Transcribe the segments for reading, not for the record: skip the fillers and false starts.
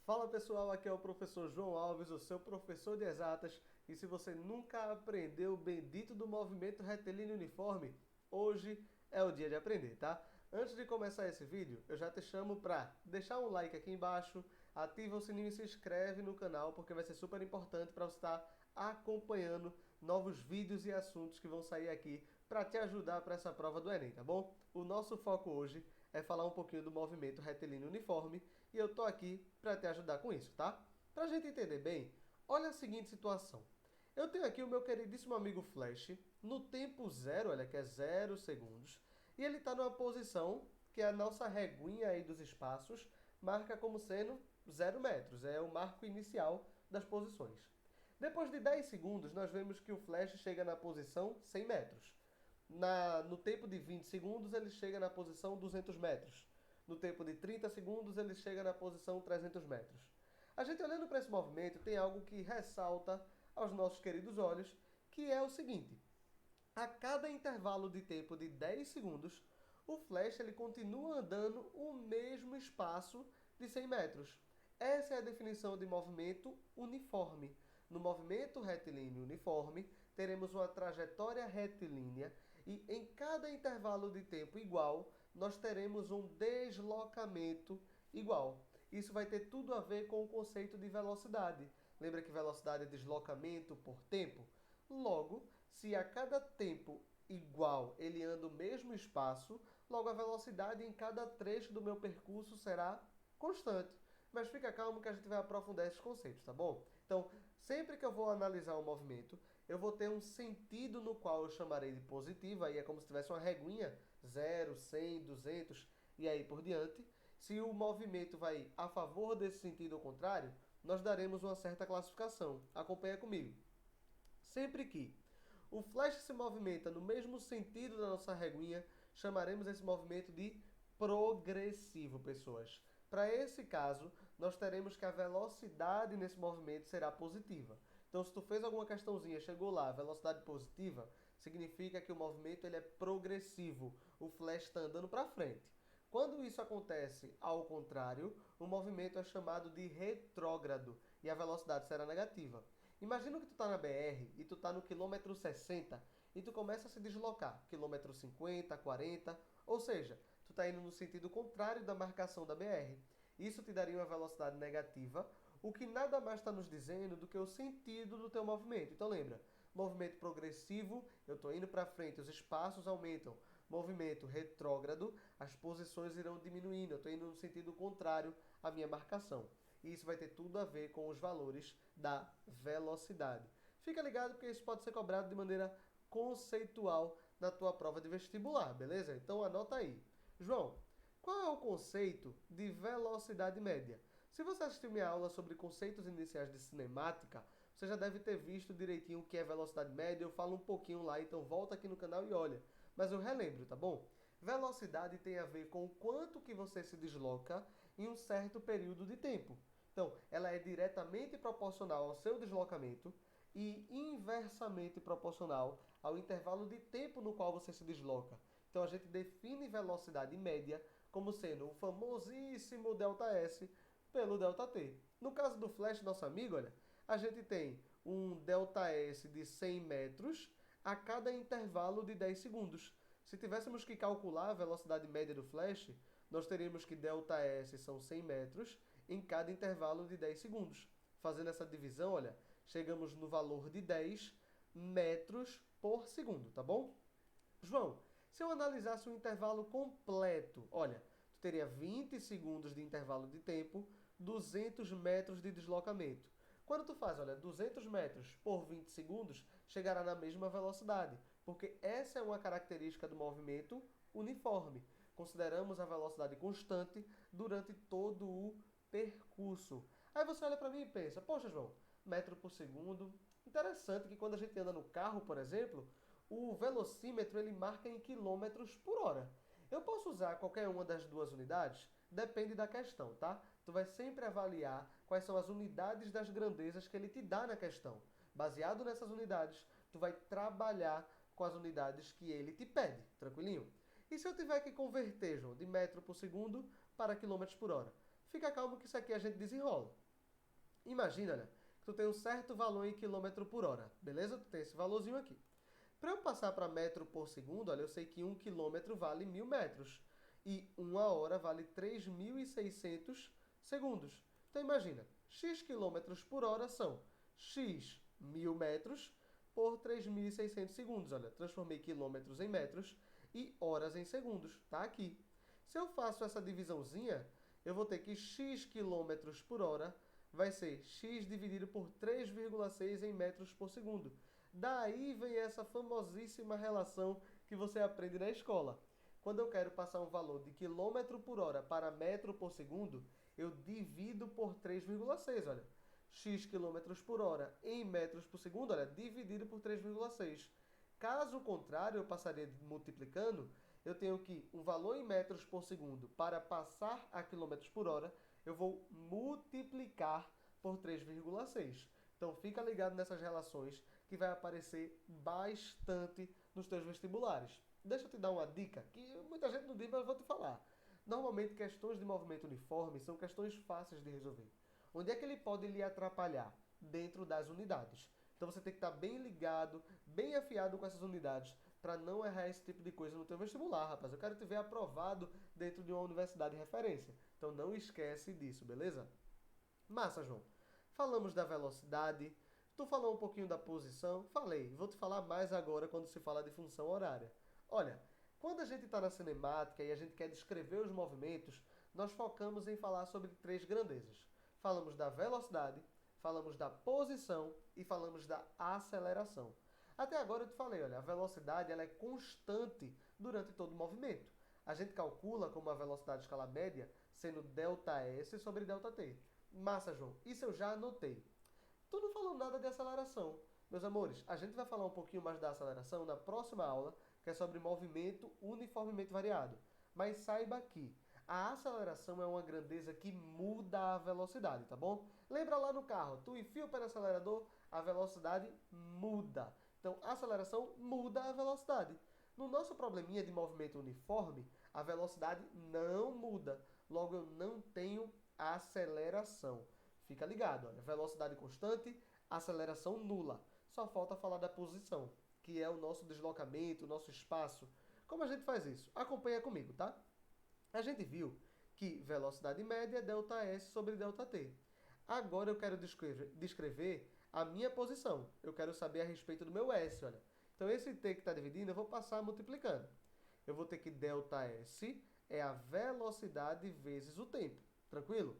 Fala pessoal, aqui é o professor João Alves, o seu professor de exatas. E se você nunca aprendeu o bendito do movimento retilíneo uniforme, hoje é o dia de aprender, tá? Antes de começar esse vídeo, eu já te chamo para deixar um like aqui embaixo, ativa o sininho e se inscreve no canal, porque vai ser super importante para você estar acompanhando novos vídeos e assuntos que vão sair aqui para te ajudar para essa prova do Enem, tá bom? O nosso foco hoje é falar um pouquinho do movimento retilíneo uniforme e eu tô aqui para te ajudar com isso, tá? Para a gente entender bem, olha a seguinte situação. Eu tenho aqui o meu queridíssimo amigo Flash no tempo zero, olha que é 0 segundos, e ele está numa posição que a nossa reguinha aí dos espaços marca como sendo 0 metros, é o marco inicial das posições. Depois de 10 segundos, nós vemos que o Flash chega na posição 100 metros. No tempo de 20 segundos, ele chega na posição 200 metros. No tempo de 30 segundos, ele chega na posição 300 metros. A gente olhando para esse movimento, tem algo que ressalta aos nossos queridos olhos, que é o seguinte. A cada intervalo de tempo de 10 segundos, o Flash ele continua andando o mesmo espaço de 100 metros. Essa é a definição de movimento uniforme. No movimento retilíneo uniforme, teremos uma trajetória retilínea e em cada intervalo de tempo igual, nós teremos um deslocamento igual. Isso vai ter tudo a ver com o conceito de velocidade. Lembra que velocidade é deslocamento por tempo? Logo, se a cada tempo igual ele anda o mesmo espaço, logo a velocidade em cada trecho do meu percurso será constante. Mas fica calmo que a gente vai aprofundar esses conceitos, tá bom? Então, sempre que eu vou analisar um movimento, eu vou ter um sentido no qual eu chamarei de positivo, aí é como se tivesse uma reguinha, 0, 100, 200 e aí por diante. Se o movimento vai a favor desse sentido ou contrário, nós daremos uma certa classificação. Acompanha comigo. Sempre que o Flash se movimenta no mesmo sentido da nossa reguinha, chamaremos esse movimento de progressivo, pessoas. Para esse caso, nós teremos que a velocidade nesse movimento será positiva. Então, se tu fez alguma questãozinha, chegou lá, velocidade positiva, significa que o movimento ele é progressivo. O Flash está andando para frente. Quando isso acontece ao contrário, o movimento é chamado de retrógrado e a velocidade será negativa. Imagina que tu tá na BR e tu tá no quilômetro 60 e tu começa a se deslocar, quilômetro 50, 40, ou seja, tu tá indo no sentido contrário da marcação da BR. Isso te daria uma velocidade negativa, o que nada mais está nos dizendo do que o sentido do teu movimento. Então lembra, movimento progressivo, eu estou indo para frente, os espaços aumentam. Movimento retrógrado, as posições irão diminuindo, eu estou indo no sentido contrário à minha marcação. E isso vai ter tudo a ver com os valores da velocidade. Fica ligado porque isso pode ser cobrado de maneira conceitual na tua prova de vestibular, beleza? Então anota aí. João, qual é o conceito de velocidade média? Se você assistiu minha aula sobre conceitos iniciais de cinemática, você já deve ter visto direitinho o que é velocidade média. Eu falo um pouquinho lá, então volta aqui no canal e olha. Mas eu relembro, tá bom? Velocidade tem a ver com o quanto que você se desloca em um certo período de tempo. Então, ela é diretamente proporcional ao seu deslocamento e inversamente proporcional ao intervalo de tempo no qual você se desloca. Então, a gente define velocidade média como sendo o famosíssimo ΔS pelo ΔT. No caso do Flash, nosso amigo, olha, a gente tem um ΔS de 100 metros a cada intervalo de 10 segundos. Se tivéssemos que calcular a velocidade média do Flash, nós teríamos que ΔS são 100 metros em cada intervalo de 10 segundos. Fazendo essa divisão, olha, chegamos no valor de 10 metros por segundo, tá bom? João, se eu analisasse um intervalo completo, olha, tu teria 20 segundos de intervalo de tempo, 200 metros de deslocamento. Quando tu faz, olha, 200 metros por 20 segundos, chegará na mesma velocidade, porque essa é uma característica do movimento uniforme. Consideramos a velocidade constante durante todo o percurso. Aí você olha para mim e pensa, poxa, João, metro por segundo. Interessante que quando a gente anda no carro, por exemplo, o velocímetro ele marca em quilômetros por hora. Eu posso usar qualquer uma das duas unidades? Depende da questão, tá? Tu vai sempre avaliar quais são as unidades das grandezas que ele te dá na questão. Baseado nessas unidades, tu vai trabalhar com as unidades que ele te pede, tranquilinho? E se eu tiver que converter, João, de metro por segundo para quilômetros por hora? Fica calmo que isso aqui a gente desenrola. Imagina, né, que tu tem um certo valor em quilômetro por hora, beleza? Tu tem esse valorzinho aqui. Para eu passar para metro por segundo, olha, eu sei que 1 quilômetro vale 1.000 metros e 1 hora vale 3.600 segundos. Então imagina, x quilômetros por hora são x 1.000 metros por 3.600 segundos. Olha, transformei quilômetros em metros e horas em segundos. Tá aqui. Se eu faço essa divisãozinha, eu vou ter que x quilômetros por hora vai ser x dividido por 3,6 em metros por segundo. Daí vem essa famosíssima relação que você aprende na escola. Quando eu quero passar um valor de quilômetro por hora para metro por segundo, eu divido por 3,6, olha. X quilômetros por hora em metros por segundo, olha, dividido por 3,6. Caso contrário, eu passaria multiplicando, eu tenho que um valor em metros por segundo para passar a quilômetros por hora, eu vou multiplicar por 3,6. Então fica ligado nessas relações que vai aparecer bastante nos teus vestibulares. Deixa eu te dar uma dica, que muita gente não diz, mas eu vou te falar. Normalmente, questões de movimento uniforme são questões fáceis de resolver. Onde é que ele pode lhe atrapalhar? Dentro das unidades. Então você tem que estar bem ligado, bem afiado com essas unidades, para não errar esse tipo de coisa no teu vestibular, rapaz. Eu quero te ver aprovado dentro de uma universidade de referência. Então não esquece disso, beleza? Massa, João. Falamos da velocidade. Tu falou um pouquinho da posição. Falei. Vou te falar mais agora quando se fala de função horária. Olha, quando a gente está na cinemática e a gente quer descrever os movimentos, nós focamos em falar sobre 3 grandezas. Falamos da velocidade, falamos da posição e falamos da aceleração. Até agora eu te falei, olha, a velocidade ela é constante durante todo o movimento. A gente calcula como a velocidade de escala média sendo ΔS sobre ΔT. Massa, João. Isso eu já anotei. Tu não falou nada de aceleração. Meus amores, a gente vai falar um pouquinho mais da aceleração na próxima aula, que é sobre movimento uniformemente variado. Mas saiba que a aceleração é uma grandeza que muda a velocidade, tá bom? Lembra lá no carro, tu enfia o pé no acelerador, a velocidade muda. Então, a aceleração muda a velocidade. No nosso probleminha de movimento uniforme, a velocidade não muda. Logo, eu não tenho aceleração. Fica ligado, olha, velocidade constante, aceleração nula. Só falta falar da posição, que é o nosso deslocamento, o nosso espaço. Como a gente faz isso? Acompanha comigo, tá? A gente viu que velocidade média é ΔS sobre ΔT. Agora eu quero descrever a minha posição. Eu quero saber a respeito do meu S, olha. Então esse T que está dividindo, eu vou passar multiplicando. Eu vou ter que ΔS é a velocidade vezes o tempo. Tranquilo?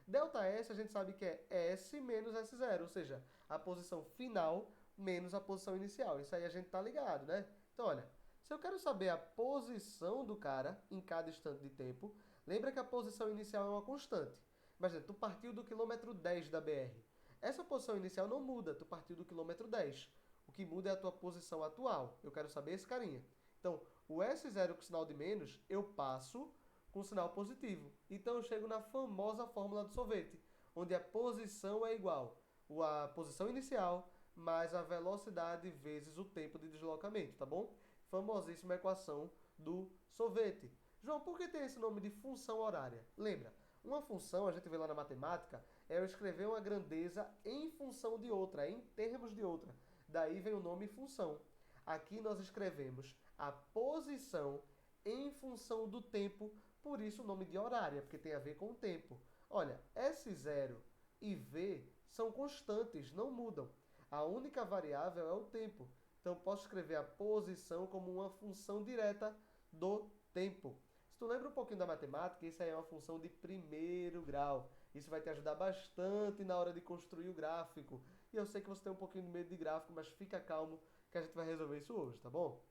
ΔS a gente sabe que é S menos S0, ou seja, a posição final menos a posição inicial. Isso aí a gente tá ligado, né? Então, olha, se eu quero saber a posição do cara em cada instante de tempo, lembra que a posição inicial é uma constante. Imagina, tu partiu do quilômetro 10 da BR. Essa posição inicial não muda, tu partiu do quilômetro 10. O que muda é a tua posição atual. Eu quero saber esse carinha. Então, o S0 com sinal de menos, eu passo com sinal positivo. Então eu chego na famosa fórmula do sorvete, onde a posição é igual a posição inicial mais a velocidade vezes o tempo de deslocamento, tá bom? Famosíssima equação do sorvete. João, por que tem esse nome de função horária? Lembra, uma função, a gente vê lá na matemática, é eu escrever uma grandeza em função de outra, em termos de outra. Daí vem o nome função. Aqui nós escrevemos a posição em função do tempo, por isso o nome de horária, porque tem a ver com o tempo. Olha, S0 e V são constantes, não mudam. A única variável é o tempo. Então, eu posso escrever a posição como uma função direta do tempo. Se tu lembra um pouquinho da matemática, isso aí é uma função de primeiro grau. Isso vai te ajudar bastante na hora de construir o gráfico. E eu sei que você tem um pouquinho de medo de gráfico, mas fica calmo que a gente vai resolver isso hoje, tá bom?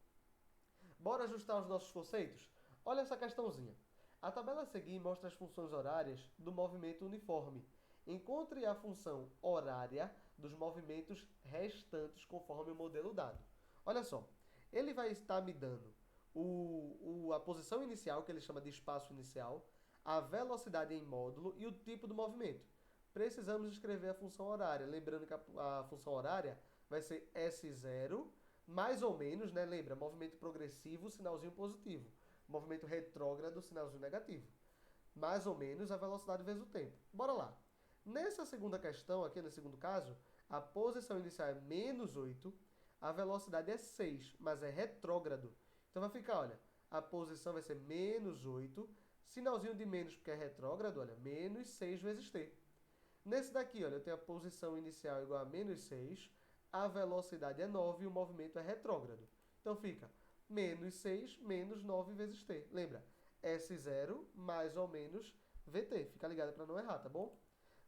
Bora ajustar os nossos conceitos? Olha essa questãozinha. A tabela a seguir mostra as funções horárias do movimento uniforme. Encontre a função horária dos movimentos restantes conforme o modelo dado. Olha só, ele vai estar me dando a posição inicial, que ele chama de espaço inicial, a velocidade em módulo e o tipo do movimento. Precisamos escrever a função horária. Lembrando que a função horária vai ser S0, mais ou menos, né? Lembra, movimento progressivo, sinalzinho positivo. Movimento retrógrado, sinalzinho negativo. mais ou menos a velocidade vezes o tempo. Bora lá. Nessa segunda questão, aqui nesse segundo caso, a posição inicial é menos 8, a velocidade é 6, mas é retrógrado. Então vai ficar, olha, a posição vai ser menos 8, sinalzinho de menos porque é retrógrado, olha, menos 6 vezes t. Nesse daqui, olha, eu tenho a posição inicial igual a menos 6, a velocidade é 9 e o movimento é retrógrado. Então fica menos 6 menos 9 vezes t. Lembra? S0 mais ou menos VT. Fica ligado para não errar, tá bom?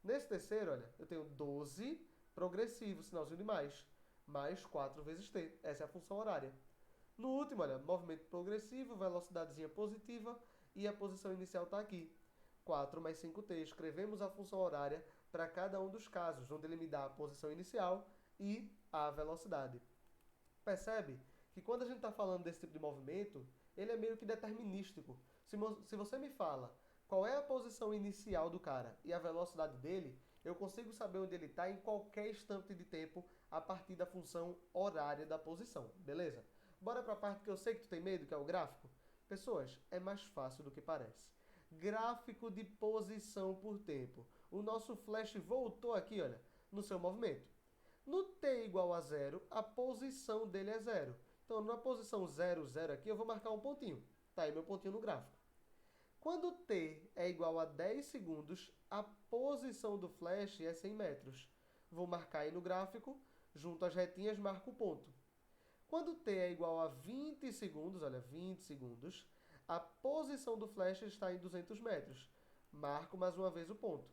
Nesse terceiro, olha, eu tenho 12 progressivo, sinalzinho de mais 4 vezes t. Essa é a função horária. No último, olha, movimento progressivo, velocidadezinha positiva e a posição inicial está aqui. 4 mais 5t. Escrevemos a função horária para cada um dos casos, onde ele me dá a posição inicial e a velocidade. Percebe que quando a gente está falando desse tipo de movimento, ele é meio que determinístico. Se você me fala qual é a posição inicial do cara e a velocidade dele, eu consigo saber onde ele está em qualquer instante de tempo a partir da função horária da posição, beleza? Bora para a parte que eu sei que tu tem medo, que é o gráfico? Pessoas, é mais fácil do que parece. Gráfico de posição por tempo. O nosso flash voltou aqui, olha, no seu movimento. No t igual a 0, a posição dele é 0. Então, na posição 0, 0 aqui, eu vou marcar um pontinho. Tá aí meu pontinho no gráfico. Quando t é igual a 10 segundos, a posição do flash é 100 metros. Vou marcar aí no gráfico, junto às retinhas, marco o ponto. Quando t é igual a 20 segundos, olha, 20 segundos, a posição do flash está em 200 metros. Marco mais uma vez o ponto.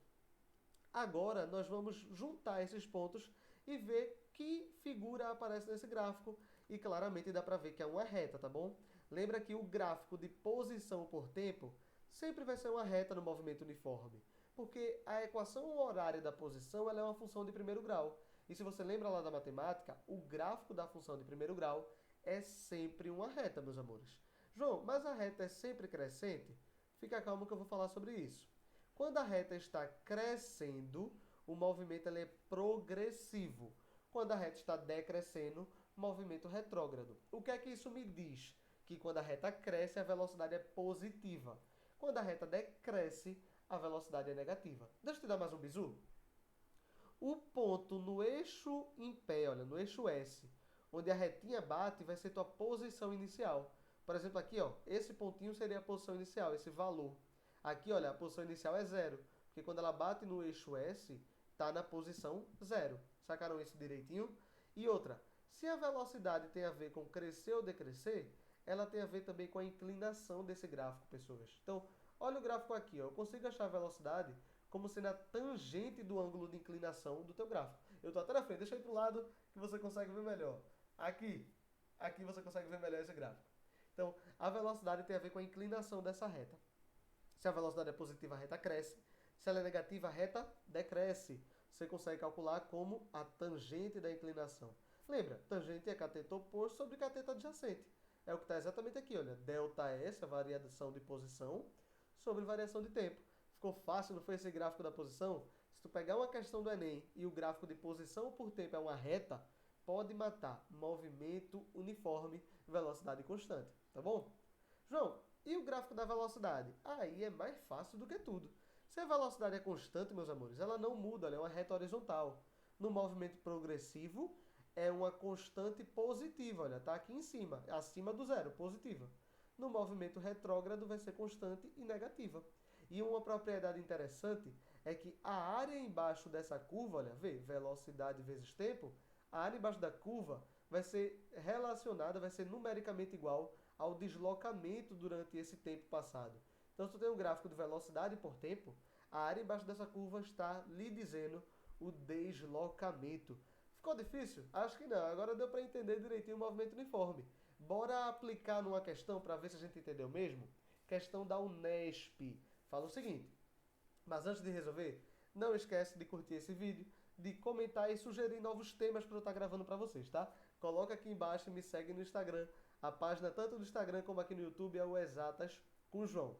Agora, nós vamos juntar esses pontos e ver que figura aparece nesse gráfico. E claramente dá para ver que é uma reta, tá bom? Lembra que o gráfico de posição por tempo sempre vai ser uma reta no movimento uniforme. Porque a equação horária da posição ela é uma função de primeiro grau. E se você lembra lá da matemática, o gráfico da função de primeiro grau é sempre uma reta, meus amores. João, mas a reta é sempre crescente? Fica calmo que eu vou falar sobre isso. Quando a reta está crescendo, o movimento é progressivo. Quando a reta está decrescendo, movimento retrógrado. O que é que isso me diz? Que quando a reta cresce, a velocidade é positiva. Quando a reta decresce, a velocidade é negativa. Deixa eu te dar mais um bizu. O ponto no eixo em pé, olha, no eixo S, onde a retinha bate, vai ser tua posição inicial. Por exemplo, aqui, ó, esse pontinho seria a posição inicial, esse valor. Aqui, olha, a posição inicial é 0, porque quando ela bate no eixo S, está na posição 0. Sacaram isso direitinho? E outra, se a velocidade tem a ver com crescer ou decrescer, ela tem a ver também com a inclinação desse gráfico, pessoas. Então, olha o gráfico aqui, ó. Eu consigo achar a velocidade como sendo a tangente do ângulo de inclinação do teu gráfico. Eu estou até na frente, deixa eu ir para o lado que você consegue ver melhor. Aqui você consegue ver melhor esse gráfico. Então, a velocidade tem a ver com a inclinação dessa reta. Se a velocidade é positiva, a reta cresce. Se ela é negativa, a reta decresce. Você consegue calcular como a tangente da inclinação. Lembra, tangente é cateto oposto sobre cateto adjacente. É o que está exatamente aqui, olha. Delta S, a variação de posição, sobre variação de tempo. Ficou fácil, não foi esse gráfico da posição? Se tu pegar uma questão do Enem e o gráfico de posição por tempo é uma reta, pode matar movimento uniforme, velocidade constante, tá bom? João, e o gráfico da velocidade? Aí é mais fácil do que tudo. Se a velocidade é constante, meus amores, ela não muda, ela é uma reta horizontal. No movimento progressivo, é uma constante positiva, olha, tá aqui em cima, acima do zero, positiva. No movimento retrógrado vai ser constante e negativa. E uma propriedade interessante é que a área embaixo dessa curva, olha, vê, velocidade vezes tempo, a área embaixo da curva vai ser relacionada, vai ser numericamente igual ao deslocamento durante esse tempo passado. Então, se tu tem um gráfico de velocidade por tempo, a área embaixo dessa curva está lhe dizendo o deslocamento. Ficou difícil? Acho que não. Agora deu para entender direitinho o movimento uniforme. Bora aplicar numa questão para ver se a gente entendeu mesmo? Questão da Unesp. Fala o seguinte, mas antes de resolver, não esquece de curtir esse vídeo, de comentar e sugerir novos temas para eu estar gravando para vocês, tá? Coloca aqui embaixo e me segue no Instagram. A página tanto do Instagram como aqui no YouTube é o Exatas com João.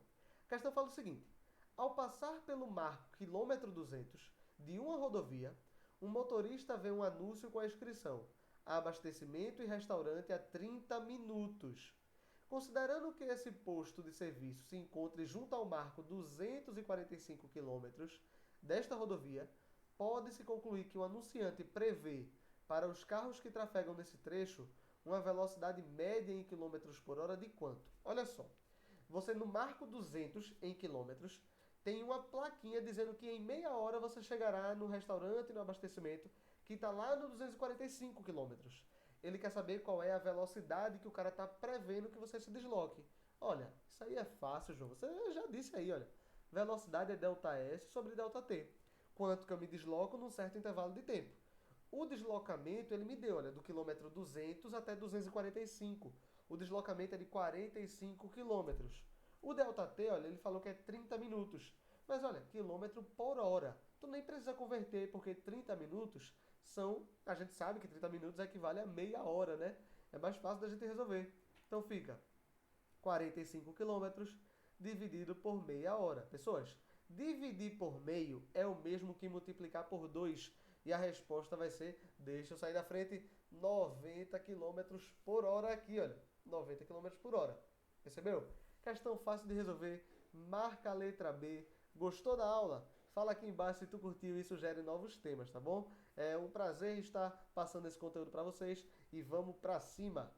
A questão fala o seguinte, ao passar pelo marco quilômetro 200 de uma rodovia, um motorista vê um anúncio com a inscrição abastecimento e restaurante a 30 minutos. Considerando que esse posto de serviço se encontre junto ao marco 245 km desta rodovia, pode-se concluir que o anunciante prevê, para os carros que trafegam nesse trecho, uma velocidade média em quilômetros por hora de quanto? Olha só, você no marco 200 em quilômetros tem uma plaquinha dizendo que em meia hora você chegará no restaurante, no abastecimento, que está lá no 245 quilômetros. Ele quer saber qual é a velocidade que o cara está prevendo que você se desloque. Olha, isso aí é fácil, João. Você já disse aí, olha. Velocidade é ΔS sobre ΔT. Quanto que eu me desloco num certo intervalo de tempo. O deslocamento, ele me deu, olha, do quilômetro 200 até 245. O deslocamento é de 45 quilômetros. O ΔT, olha, ele falou que é 30 minutos. Mas olha, quilômetro por hora. Tu nem precisa converter, porque 30 minutos são... A gente sabe que 30 minutos equivale a meia hora, né? É mais fácil da gente resolver. Então fica 45 quilômetros dividido por meia hora. Pessoas, dividir por meio é o mesmo que multiplicar por 2. E a resposta vai ser, deixa eu sair da frente, 90 quilômetros por hora aqui, olha. 90 quilômetros por hora. Percebeu? Questão fácil de resolver. Marca a letra B. Gostou da aula? Fala aqui embaixo se tu curtiu e sugere novos temas, tá bom? É um prazer estar passando esse conteúdo para vocês e vamos para cima!